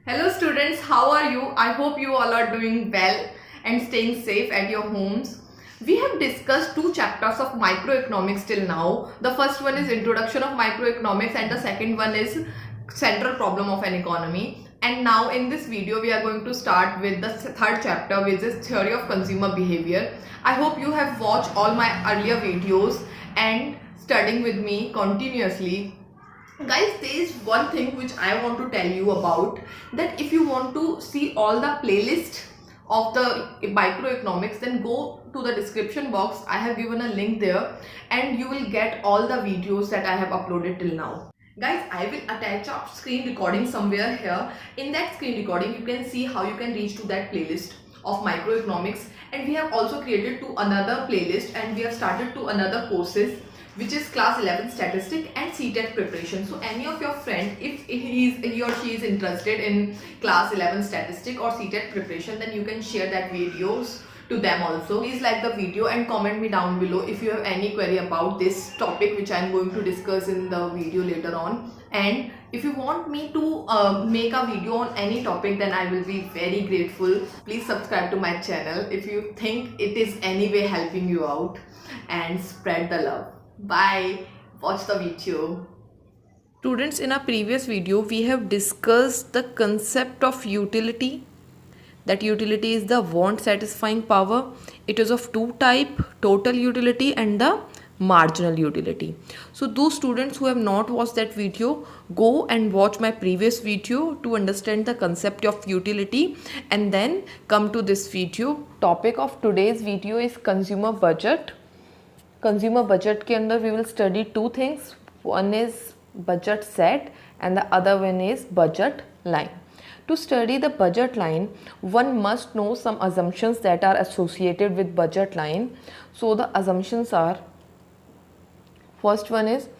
Hello students, how are you? I hope you all are doing well and staying safe at your homes. We have discussed two chapters of microeconomics till now. The first one is introduction of microeconomics and the second one is central problem of an economy. And now in this video we are going to start with the third chapter, which is theory of consumer behavior. I hope you have watched all my earlier videos and studying with me continuously. Guys, there is one thing which I want to tell you about, that if you want to see all the playlist of the microeconomics, then go to the description box. I have given a link there and you will get all the videos that I have uploaded till now. Guys, I will attach a screen recording somewhere here. In that screen recording you can see how you can reach to that playlist of microeconomics, and we have also created to another playlist and we have started to another courses, which is class 11 statistic and CTET preparation. So any of your friend, if he or she is interested in class 11 statistic or CTET preparation, then you can share that videos to them also. Please like the video and comment me down below if you have any query about this topic which I am going to discuss in the video later on. And if you want me to make a video on any topic, then I will be very grateful. Please subscribe to my channel if you think it is anyway helping you out, and spread the love. Bye. Watch the video. Students, in a previous video we have discussed the concept of utility. That utility is the want satisfying power. It is of two type, total utility and the marginal utility. So those students who have not watched that video, go and watch my previous video to understand the concept of utility and then come to this video. Topic of today's video is consumer budget. Consumer budget के अंदर we will study two things. One is budget set and the other one is budget line. To study the budget line, one must know some assumptions that are associated with budget line. So the assumptions are, first one is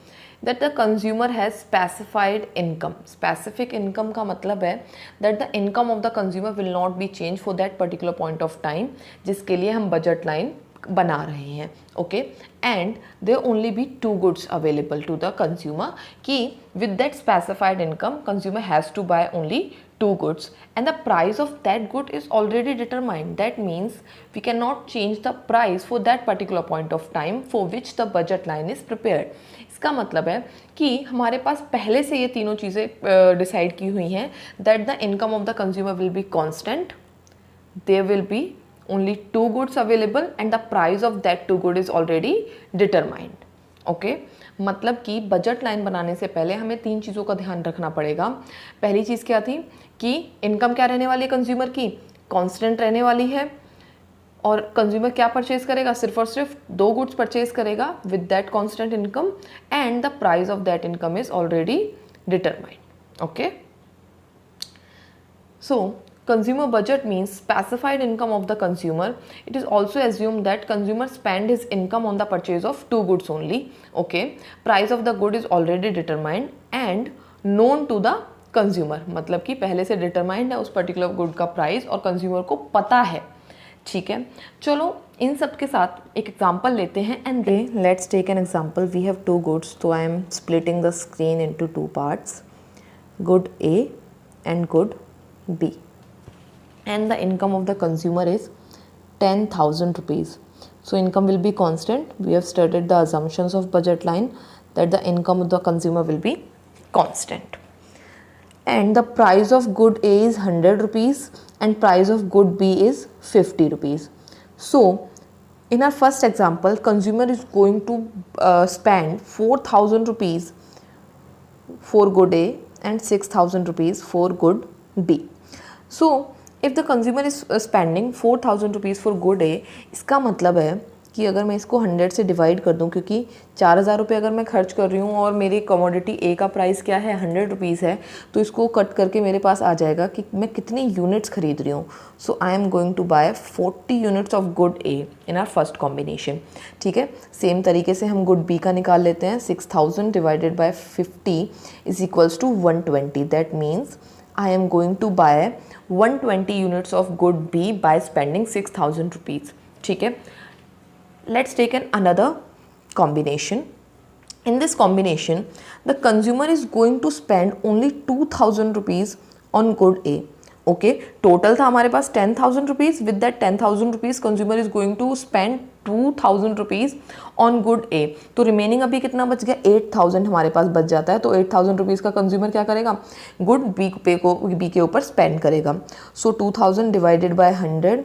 that the consumer has specified income. Specific income का मतलब है that the income of the consumer will not be changed for that particular point of time जिसके लिए हम budget line बना रहे हैं. Okay, and there only be two goods available to the consumer, कि with that specified income consumer has to buy only two goods and the price of that good is already determined. That means we cannot change the price for that particular point of time for which the budget line is prepared. इसका मतलब है कि हमारे पास पहले से ये तीनों चीज़ें डिसाइड की हुई हैं, that the income of the consumer will be constant, there will be only two goods available and the price of that two good is already determined. Okay, मतलब कि बजट लाइन बनाने से पहले हमें तीन चीज़ों का ध्यान रखना पड़ेगा. पहली चीज़ क्या थी कि इनकम क्या रहने वाली है कंज्यूमर की, कांस्टेंट रहने वाली है, और कंज्यूमर क्या परचेज करेगा, सिर्फ और सिर्फ दो गुड्स परचेज करेगा with that constant income, and the price of that income is already determined. Okay, so consumer budget means specified income of the consumer. It is also assumed that consumer spend his income on the purchase of two goods only. Okay, price of the good is already determined and known to the consumer. मतलब कि पहले से determined है उस particular good का price और consumer को पता है. ठीक है, चलो इन सब के साथ एक एग्जाम्पल लेते हैं. And let's take an example. We have two goods, तो I am splitting the screen into two parts, good A and good B. And the income of the consumer is 10,000 rupees. So income will be constant. We have studied the assumptions of budget line that the income of the consumer will be constant. And the price of good A is 100 rupees and price of good B is 50 rupees. So in our first example, consumer is going to spend 4,000 rupees for good A and 6,000 rupees for good B. So if the consumer is spending 4,000 rupees for good A, इसका मतलब है कि अगर मैं इसको 100 से divide कर दूं, क्योंकि 4,000 रुपये अगर मैं खर्च कर रही हूँ और मेरी कमोडिटी A का प्राइस क्या है 100 रुपीज़ है, तो इसको कट करके मेरे पास आ जाएगा कि मैं कितनी यूनिट्स खरीद रही हूँ. So I am going to buy 40 units of good A in our first combination. ठीक है, सेम तरीके से हम गुड B का निकाल लेते हैं. 6,000 divided by 50 is equals to 120. That means I am going to buy 120 units of good B by spending 6,000 rupees. ठीक है, let's take another combination. In this combination, the consumer is going to spend only 2,000 rupees on good A. Okay, total था हमारे पास 10,000 rupees. With that 10,000 rupees consumer is going to spend 2,000 rupees on good A. तो remaining अभी कितना बच गया, 8,000 हमारे पास बच जाता है। तो 8,000 रुपीज़ का कंज्यूमर क्या करेगा, गुड बी के ऊपर स्पेंड करेगा। सो 2,000 divided by 100।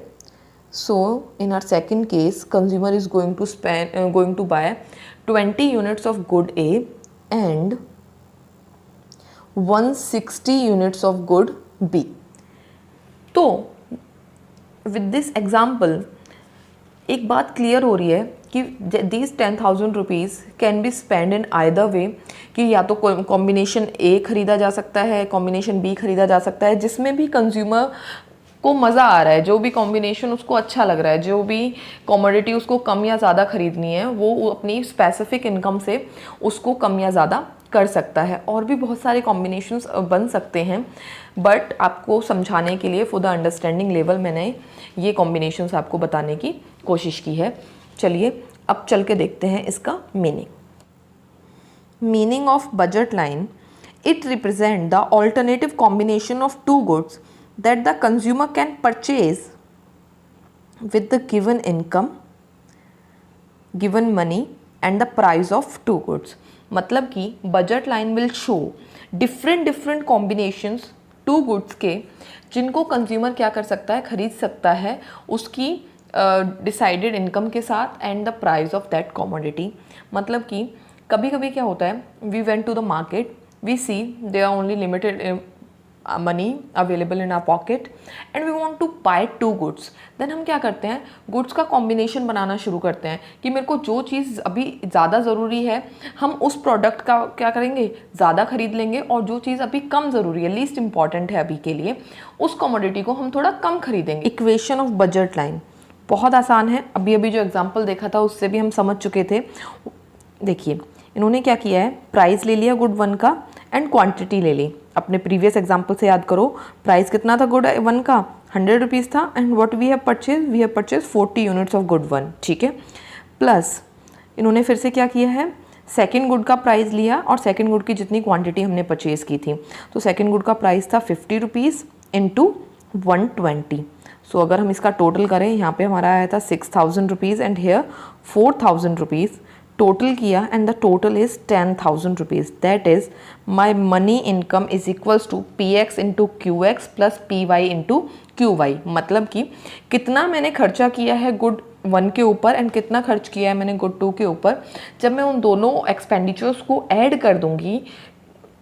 So in our second case, consumer is going to buy 20 units of good A and 160 units of good B. तो with this example एक बात क्लियर हो रही है कि these 10,000 rupees can be spend in either way, कि या तो कॉम्बिनेशन ए खरीदा जा सकता है, कॉम्बिनेशन बी खरीदा जा सकता है, जिसमें भी कंज्यूमर को मज़ा आ रहा है, जो भी कॉम्बिनेशन उसको अच्छा लग रहा है, जो भी कमोडिटी उसको कम या ज़्यादा खरीदनी है वो अपनी स्पेसिफिक इनकम से उसको कम या ज़्यादा कर सकता है। और भी बहुत सारे कॉम्बिनेशंस बन सकते हैं, बट आपको समझाने के लिए फॉर द अंडरस्टैंडिंग लेवल मैंने ये कॉम्बिनेशंस आपको बताने की कोशिश की है। चलिए अब चल के देखते हैं इसका meaning of budget line. It represent the alternative combination of two goods that the consumer can purchase with the given income, given money and the price of two goods। मतलब कि budget line will show different combinations two goods के, जिनको consumer क्या कर सकता है, खरीद सकता है उसकी डिसाइडेड इनकम के साथ and the price of that commodity. मतलब कि कभी कभी क्या होता है, we went to the market, we see they are only limited money available in our pocket and we want to buy two goods. देन हम क्या करते हैं, गुड्स का कॉम्बिनेशन बनाना शुरू करते हैं कि मेरे को जो चीज़ अभी ज़्यादा ज़रूरी है हम उस प्रोडक्ट का क्या करेंगे, ज़्यादा खरीद लेंगे, और जो चीज़ अभी कम ज़रूरी है, लीस्ट इंपॉर्टेंट है अभी के लिए, उस कमोडिटी को हम थोड़ा कम खरीदेंगे। इक्वेशन ऑफ बजट लाइन बहुत आसान है, अभी जो एग्जाम्पल देखा था उससे भी हम समझ चुके थे। देखिए इन्होंने क्या किया है, प्राइस ले लिया गुड वन का एंड क्वांटिटी ले ली। अपने प्रीवियस एग्जाम्पल से याद करो, प्राइस कितना था गुड वन का, 100 रुपीज़ था, and what we have purchase 40 units of good one. ठीक है, प्लस इन्होंने फिर से क्या किया है, सेकेंड गुड का प्राइस लिया और सेकेंड गुड की जितनी क्वांटिटी हमने परचेज़ की थी, तो सेकेंड गुड का प्राइस था 50 रुपीज़ इंटू 120। सो अगर हम इसका टोटल करें, यहाँ पे हमारा आया था 6,000 rupees and here 4,000 rupees total किया, and the total is 10,000 rupees. That is my money income is equals to PX into QX plus PY into QY। मतलब कि कितना मैंने खर्चा किया है गुड वन के ऊपर एंड कितना खर्च किया है मैंने गुड टू के ऊपर, जब मैं उन दोनों एक्सपेंडिचर्स को ऐड कर दूंगी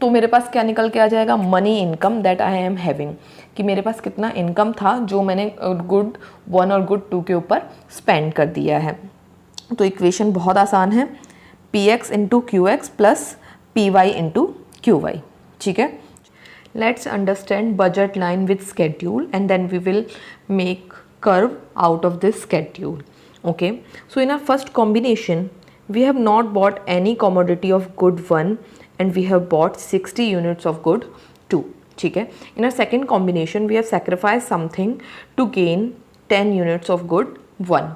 तो मेरे पास क्या निकल के आ जाएगा, money income that I am having, कि मेरे पास कितना इनकम था जो मैंने गुड वन और गुड टू के ऊपर स्पेंड कर दिया है। तो इक्वेशन बहुत आसान है, PX into QX plus PY into QY। ठीक है, let's understand budget line with schedule and then we will make curve out of this schedule. Okay, so in our first combination we have not bought any commodity of good one and we have bought 60 units of good two. ठीक है, in our second combination we have sacrifice something to gain 10 units of good one.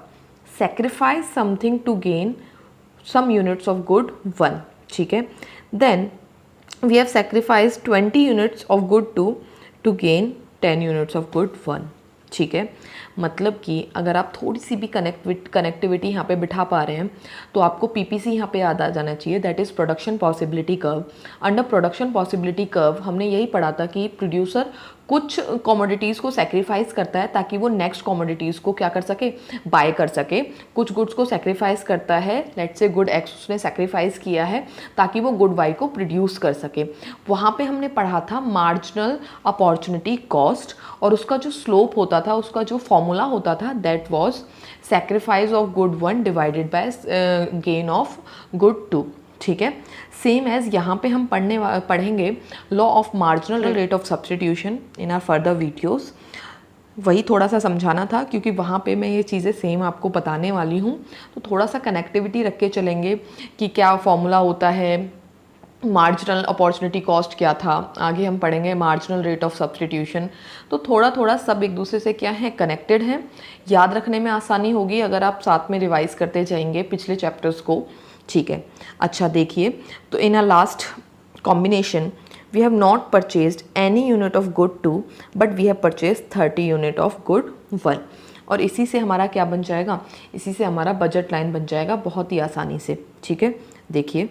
sacrifice something to gain some units of good 1। ठीक है, then we have sacrificed 20 units of good 2 to gain 10 units of good 1। ठीक है, मतलब कि अगर आप थोड़ी सी भी कनेक्टिविटी यहाँ पे बिठा पा रहे हैं तो आपको PPC यहाँ पे याद आ जाना चाहिए, that is production possibility curve. Under production possibility curve हमने यही पढ़ा था कि प्रोड्यूसर कुछ कमोडिटीज़ को सेक्रीफाइस करता है ताकि वो नेक्स्ट कमोडिटीज़ को क्या कर सके, बाय कर सके। कुछ गुड्स को सेक्रीफाइस करता है, लेट्स से गुड X उसने सेक्रीफाइस किया है ताकि वो गुड Y को प्रोड्यूस कर सके। वहाँ पे हमने पढ़ा था मार्जिनल अपॉर्चुनिटी कॉस्ट, और उसका जो स्लोप होता था, उसका जो फॉर्मूला होता था, that was sacrifice of good one divided by gain of good two. ठीक है, सेम एज यहाँ पे हम पढ़ेंगे law of marginal rate of substitution in our further videos. वही थोड़ा सा समझाना था क्योंकि वहाँ पे मैं ये चीज़ें सेम आपको बताने वाली हूँ, तो थोड़ा सा कनेक्टिविटी रख के चलेंगे कि क्या फॉर्मूला होता है, मार्जिनल अपॉर्चुनिटी कॉस्ट क्या था, आगे हम पढ़ेंगे मार्जिनल रेट ऑफ सब्स्टिट्यूशन। तो थोड़ा थोड़ा सब एक दूसरे से क्या है, कनेक्टेड हैं, याद रखने में आसानी होगी अगर आप साथ में रिवाइज करते जाएंगे पिछले चैप्टर्स को। ठीक है, अच्छा देखिए, तो in a last combination we have not purchased any unit of good 2 but we have purchase 30 unit of good 1। और इसी से हमारा क्या बन जाएगा, इसी से हमारा बजट लाइन बन जाएगा बहुत ही आसानी से। ठीक है, देखिए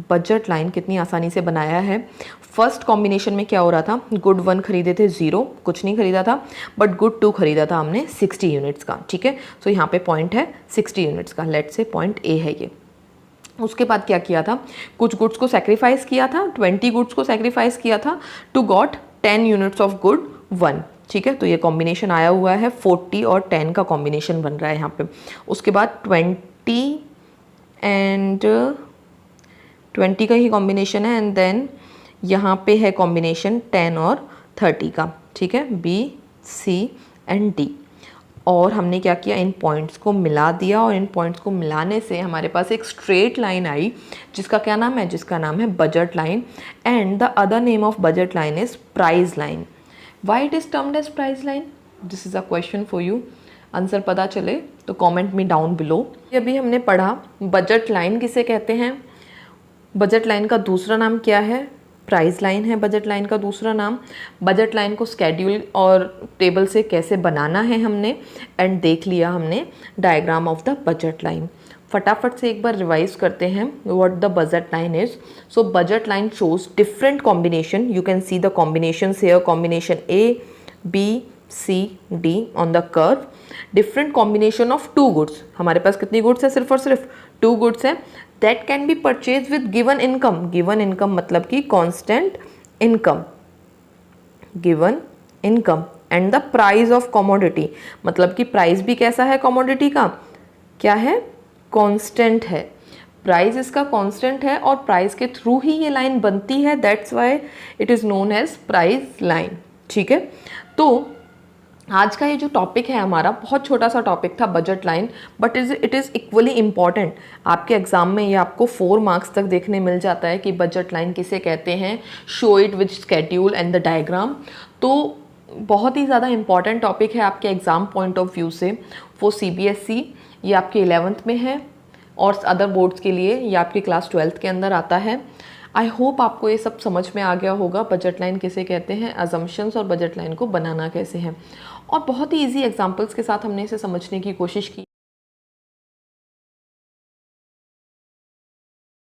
बजट लाइन कितनी आसानी से बनाया है। फर्स्ट कॉम्बिनेशन में क्या हो रहा था, गुड 1 खरीदे थे 0, कुछ नहीं खरीदा था, बट गुड 2 खरीदा था हमने 60 यूनिट्स का। ठीक है, सो यहाँ पे पॉइंट है 60 यूनिट्स का, लेट से पॉइंट ए है ये। उसके बाद क्या किया था, कुछ गुड्स को सेक्रीफाइस किया था, 20 गुड्स को सेक्रीफाइस किया था to got 10 units of good 1। ठीक है, तो ये कॉम्बिनेशन आया हुआ है, 40 और 10 का कॉम्बिनेशन बन रहा है यहाँ पे। उसके बाद 20 एंड 20 का ही कॉम्बिनेशन है, एंड देन यहाँ पे है कॉम्बिनेशन 10 और 30 का। ठीक है, बी सी एंड डी। और हमने क्या किया, इन पॉइंट्स को मिला दिया, और इन पॉइंट्स को मिलाने से हमारे पास एक स्ट्रेट लाइन आई जिसका क्या नाम है, जिसका नाम है budget line. And the other name of budget line is price line. Why it is termed as price line, this is a question for you. Answer पता चले तो कॉमेंट मी डाउन बिलो। अभी हमने पढ़ा बजट लाइन किसे कहते हैं, budget line का दूसरा नाम क्या है, प्राइस लाइन है बजट लाइन का दूसरा नाम। बजट लाइन को स्केड्यूल और टेबल से कैसे बनाना है हमने, एंड देख लिया हमने diagram of the budget line. फटाफट से एक बार रिवाइज करते हैं what the budget line is. So budget line shows different combination, you can see the combinations here, combination A B C D on the curve. Different combination of 2 goods, हमारे पास कितनी goods है, सिर्फ और सिर्फ 2 goods है, that can be purchase with given income. Given income मतलब कि constant income, given income. And the price of commodity, मतलब कि प्राइस भी कैसा है कमोडिटी का, क्या है, कांस्टेंट है। प्राइस इसका कांस्टेंट है और प्राइस के थ्रू ही ये लाइन बनती है, that's why it is known as price line. ठीक है, तो आज का ये जो टॉपिक है हमारा बहुत छोटा सा टॉपिक था budget line, but it is equally important. आपके एग्जाम में ये आपको 4 मार्क्स तक देखने मिल जाता है कि बजट लाइन किसे कहते हैं, show it with schedule and the diagram. तो बहुत ही ज़्यादा इंपॉर्टेंट टॉपिक है आपके एग्ज़ाम पॉइंट ऑफ व्यू से। वो CBSE ये आपके 11th में है, और अदर बोर्ड्स के लिए ये आपकी क्लास 12th के अंदर आता है। आई होप आपको ये सब समझ में आ गया होगा, बजट लाइन किसे कहते हैं, अजम्पशंस और बजट लाइन को बनाना कैसे है। और बहुत ही ईजी एग्जांपल्स के साथ हमने इसे समझने की कोशिश की।